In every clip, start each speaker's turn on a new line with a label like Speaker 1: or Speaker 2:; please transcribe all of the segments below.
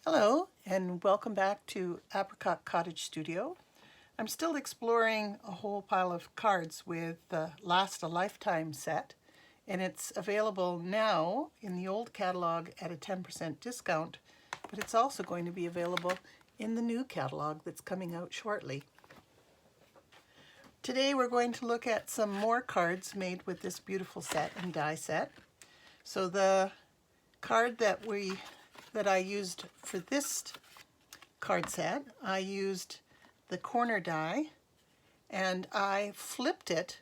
Speaker 1: Hello and welcome back to Apricot Cottage Studio. I'm still exploring a whole pile of cards with the Last a Lifetime set, and it's available now in the old catalog at a 10% discount, but it's also going to be available in the new catalog that's coming out shortly. Today we're going to look at some more cards made with this beautiful set and die set. So the card that I used for this card set, I used the corner die and I flipped it.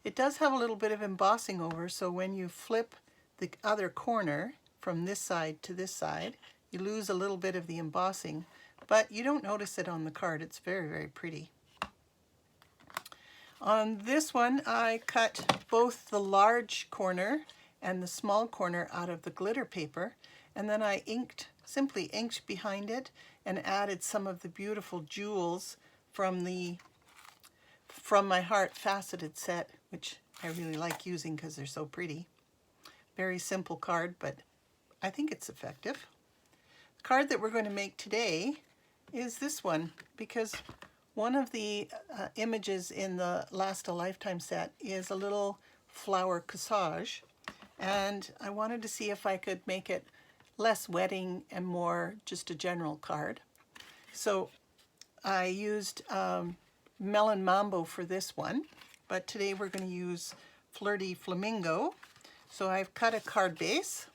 Speaker 1: It does have a little bit of embossing over, so when you flip the other corner from this side to this side, you lose a little bit of the embossing, but you don't notice it on the card. It's very, very pretty. On this one, I cut both the large corner and the small corner out of the glitter paper, and then I simply inked behind it and added some of the beautiful jewels from my Heart faceted set, which I really like using because they're so pretty. Very simple card, but I think it's effective. The card that we're going to make today is this one, because one of the images in the Last a Lifetime set is a little flower corsage, and I wanted to see if I could make it less wedding and more just a general card. So I used Melon Mambo for this one, but today we're going to use Flirty Flamingo. So I've cut a card base,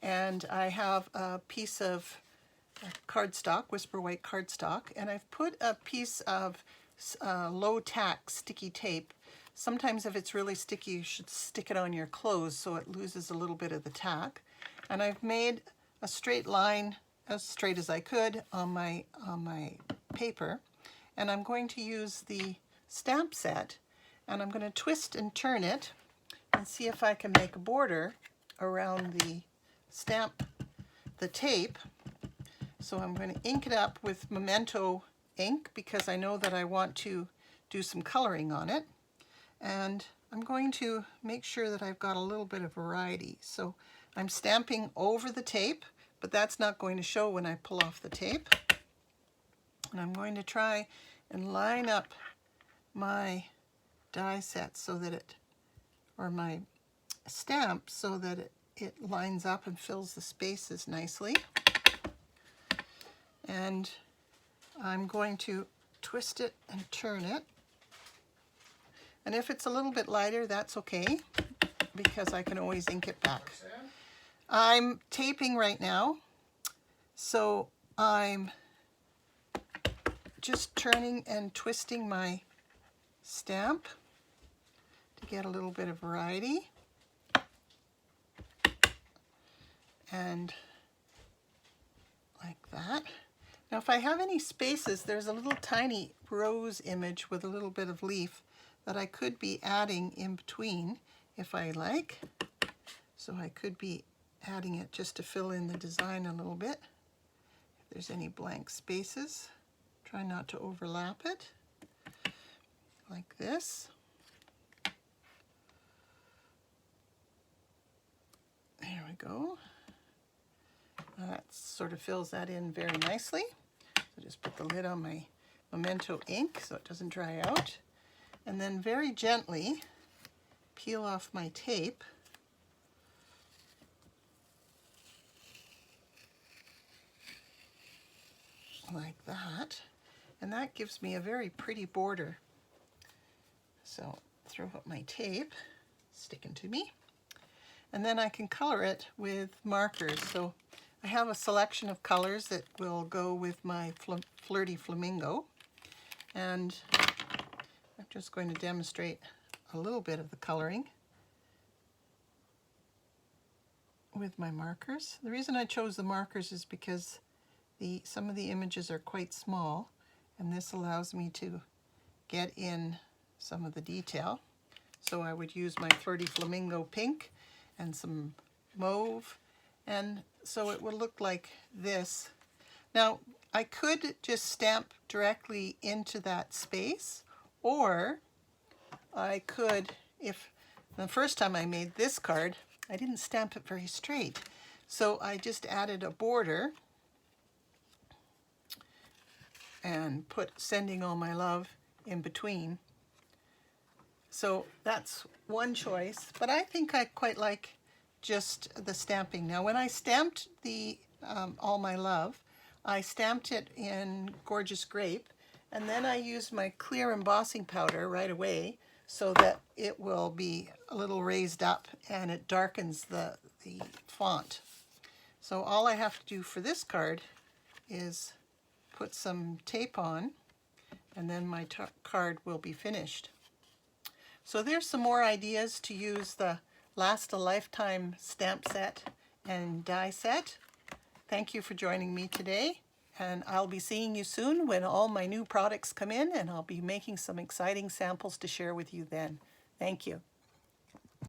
Speaker 1: and I have a piece of cardstock, Whisper White cardstock, and I've put a piece of low tack sticky tape. Sometimes if it's really sticky, you should stick it on your clothes so it loses a little bit of the tack. And I've made a straight line, as straight as I could, on my paper. And I'm going to use the stamp set, and I'm going to twist and turn it and see if I can make a border around the tape. So I'm going to ink it up with Memento ink because I know that I want to do some coloring on it. And I'm going to make sure that I've got a little bit of variety. So I'm stamping over the tape, but that's not going to show when I pull off the tape. And I'm going to try and line up my die set so that my stamp so that it lines up and fills the spaces nicely. And I'm going to twist it and turn it. And if it's a little bit lighter, that's okay, because I can always ink it back. I'm taping right now, so I'm just turning and twisting my stamp to get a little bit of variety. And like that. Now if I have any spaces, there's a little tiny rose image with a little bit of leaf that I could be adding in between if I like. So I could be adding it just to fill in the design a little bit. If there's any blank spaces, try not to overlap it, like this. There we go. That sort of fills that in very nicely. So just put the lid on my Memento ink so it doesn't dry out. And then very gently peel off my tape. Like that. And that gives me a very pretty border. So throw up my tape, sticking to me. And then I can color it with markers. So I have a selection of colors that will go with my Flirty Flamingo. And I'm just going to demonstrate a little bit of the coloring with my markers. The reason I chose the markers is because some of the images are quite small, and this allows me to get in some of the detail. So I would use my Flirty Flamingo pink and some mauve, and so it will look like this. Now I could just stamp directly into that space, or I could, if the first time I made this card, I didn't stamp it very straight. So I just added a border and put Sending All My Love in between. So that's one choice, but I think I quite like just the stamping. Now when I stamped the All My Love, I stamped it in Gorgeous Grape, and then I used my clear embossing powder right away so that it will be a little raised up and it darkens the font. So all I have to do for this card is put some tape on, and then my card will be finished. So there's some more ideas to use the Last a Lifetime stamp set and die set. Thank you for joining me today, and I'll be seeing you soon when all my new products come in, and I'll be making some exciting samples to share with you then. Thank you.